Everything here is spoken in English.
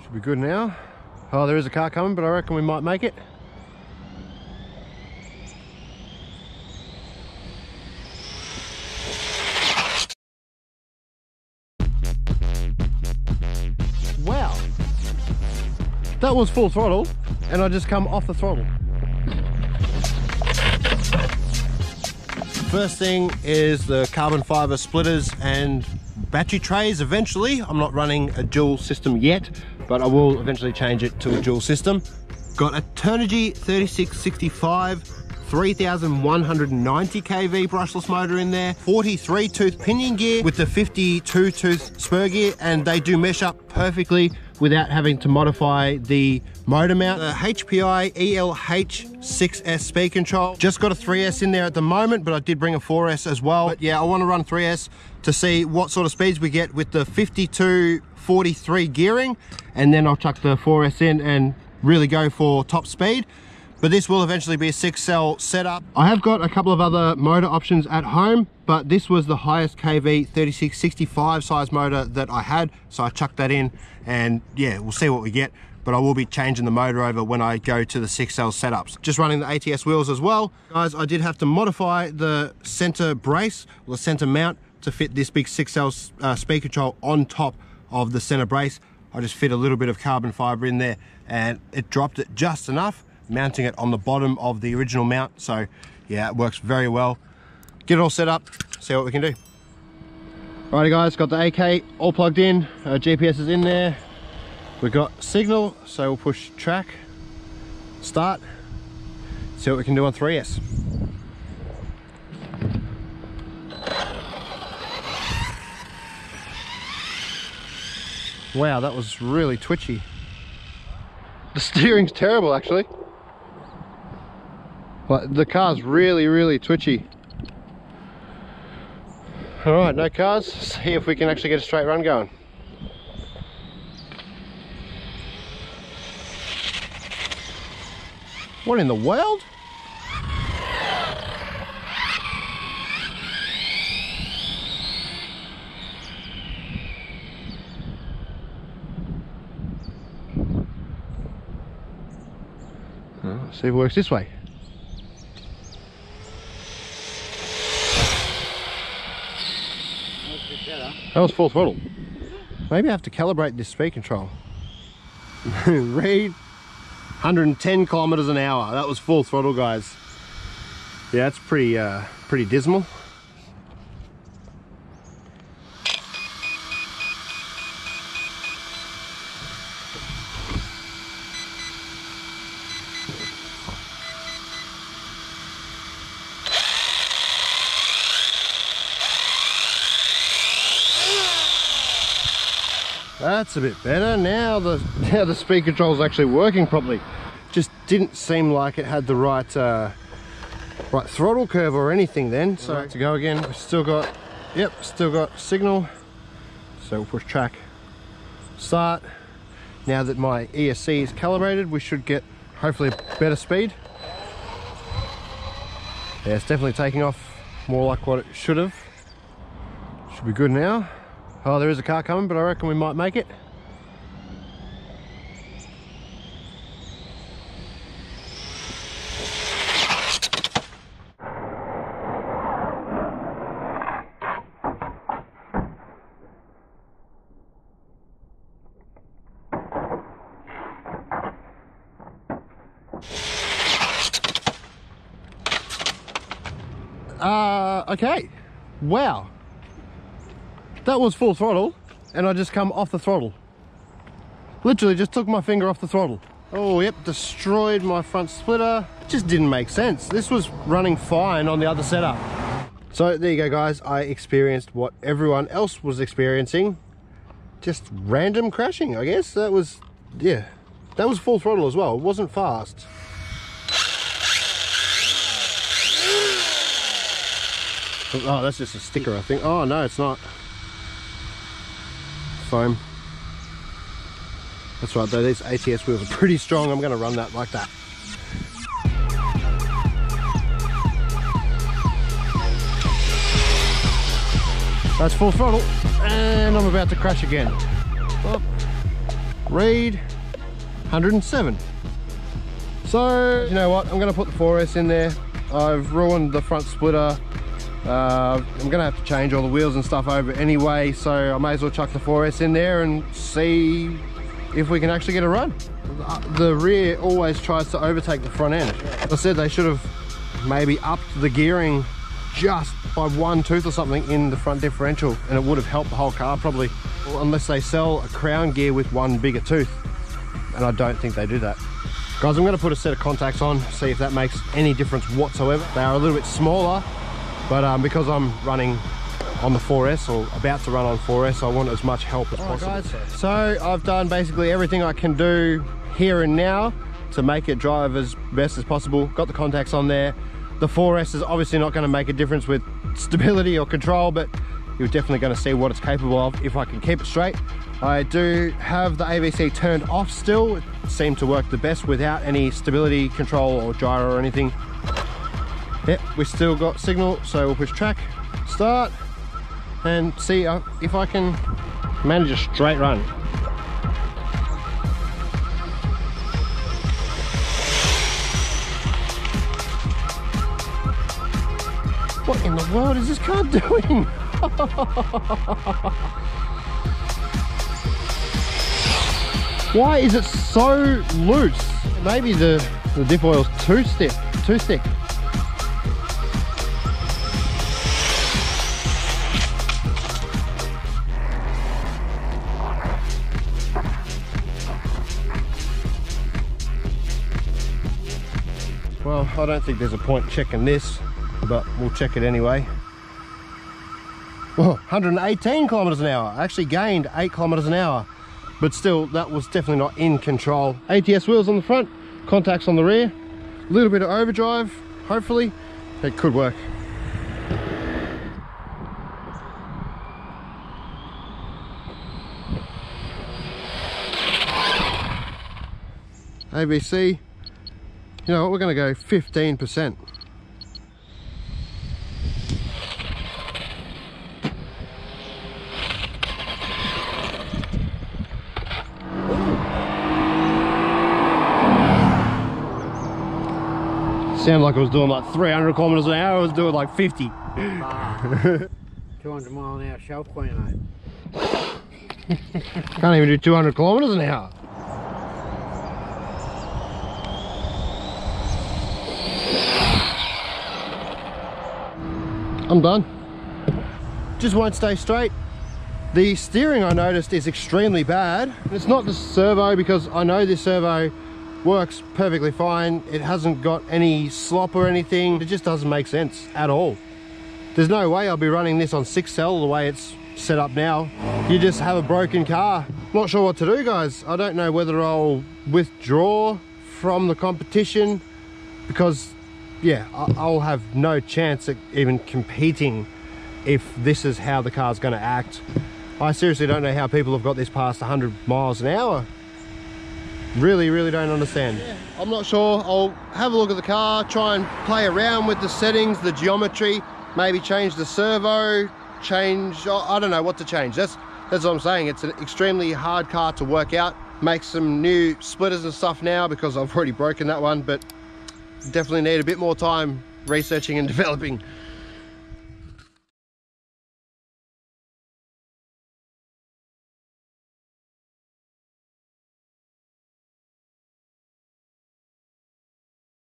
Should be good now. Oh, there is a car coming, but I reckon we might make it. Wow, that was full throttle and I just come off the throttle. First thing is the carbon fiber splitters and battery trays eventually. I'm not running a dual system yet, but I will eventually change it to a dual system. Got a Turnigy XK3665 3190 kV brushless motor in there, 43 tooth pinion gear with the 52 tooth spur gear, and they do mesh up perfectly without having to modify the motor mount. The HPI ELH-6s speed control. Just got a 3S in there at the moment, but I did bring a 4S as well. But yeah, I want to run 3S to see what sort of speeds we get with the 52-43 gearing, and then I'll chuck the 4S in and really go for top speed. But this will eventually be a 6-cell setup. I have got a couple of other motor options at home, but this was the highest kV 3665 size motor that I had, so I chucked that in, and yeah, we'll see what we get. But I will be changing the motor over when I go to the 6-cell setups. Just running the ATS wheels as well. Guys, I did have to modify the center brace, or the center mount, to fit this big 6-cell speed control on top of the center brace. I just fit a little bit of carbon fiber in there, and it dropped it just enough, mounting it on the bottom of the original mount. So yeah, it works very well. Get it all set up, see what we can do. Alrighty guys, got the AK all plugged in, GPS is in there. We've got signal, so we'll push track, start, see what we can do on 3S. Wow, that was really twitchy. The steering's terrible actually. But the car's really twitchy. Alright, no cars. See if we can actually get a straight run going. What in the world? See if it works this way. That was full throttle. Maybe I have to calibrate this speed control. Read 110 kilometers an hour. That was full throttle, guys. Yeah, it's pretty dismal. That's a bit better. Now the speed control is actually working properly. Just didn't seem like it had the right throttle curve or anything then. So to go again, we've still got, yep, still got signal. So we'll push track, start. Now that my ESC is calibrated, we should get hopefully better speed. Yeah, it's definitely taking off more like what it should have. Should be good now. Oh, there is a car coming, but I reckon we might make it. Okay. Wow. That was full throttle, and I just come off the throttle. Literally just took my finger off the throttle. Oh, yep, destroyed my front splitter. Just didn't make sense. This was running fine on the other setup. So there you go, guys. I experienced what everyone else was experiencing. Just random crashing, I guess. That was, yeah, that was full throttle as well. It wasn't fast. Oh, that's just a sticker, I think. Oh, no, it's not. Foam. That's right, though, these ATS wheels are pretty strong. I'm going to run that like that. That's full throttle, and I'm about to crash again. Oh. read 107. So, you know what, I'm gonna put the 4S in there. I've ruined the front splitter. I'm gonna have to change all the wheels and stuff over anyway, so I may as well chuck the 4S in there and see if we can actually get a run. The rear always tries to overtake the front end. I said they should have maybe upped the gearing just by 1 tooth or something in the front differential, and it would have helped the whole car probably, unless they sell a crown gear with 1 bigger tooth, and I don't think they do that. Guys, I'm going to put a set of contacts on, see if that makes any difference whatsoever. They are a little bit smaller, but because I'm running on the 4S, or about to run on 4S, I want as much help as possible. Guys, so I've done basically everything I can do here and now to make it drive as best as possible. Got the contacts on there. The 4S is obviously not going to make a difference with stability or control, but you're definitely going to see what it's capable of if I can keep it straight. I do have the AVC turned off still. It seemed to work the best without any stability control or gyro or anything. Yep, we still got signal, so we'll push track, start, and see if I can manage a straight run. What in the world is this car doing? Why is it so loose? Maybe the diff oil's too thick. Well, I don't think there's a point checking this, but we'll check it anyway. Well, 118 kilometers an hour. I actually gained 8 kilometers an hour. But still, that was definitely not in control. ATS wheels on the front, contacts on the rear, a little bit of overdrive, hopefully. It could work. ABC, you know what, we're gonna go 15%. Sounded like I was doing like 300 kilometers an hour. I was doing like 50. 200 mile an hour shelf cleaner. Can't even do 200 kilometers an hour. I'm done. Just won't stay straight. The steering, I noticed, is extremely bad. It's not the servo, because I know this servo works perfectly fine. It hasn't got any slop or anything. It just doesn't make sense at all. There's no way I'll be running this on 6L the way it's set up now. You just have a broken car. Not sure what to do, guys. I don't know whether I'll withdraw from the competition, because yeah, I'll have no chance at even competing if this is how the car's going to act. I seriously don't know how people have got this past 100 miles an hour. Really don't understand. Yeah, I'm not sure. I'll have a look at the car, try and play around with the settings, the geometry, maybe change the servo, I don't know what to change. That's what I'm saying. It's an extremely hard car to work out. Make some new splitters and stuff now, because I've already broken that one, but definitely need a bit more time researching and developing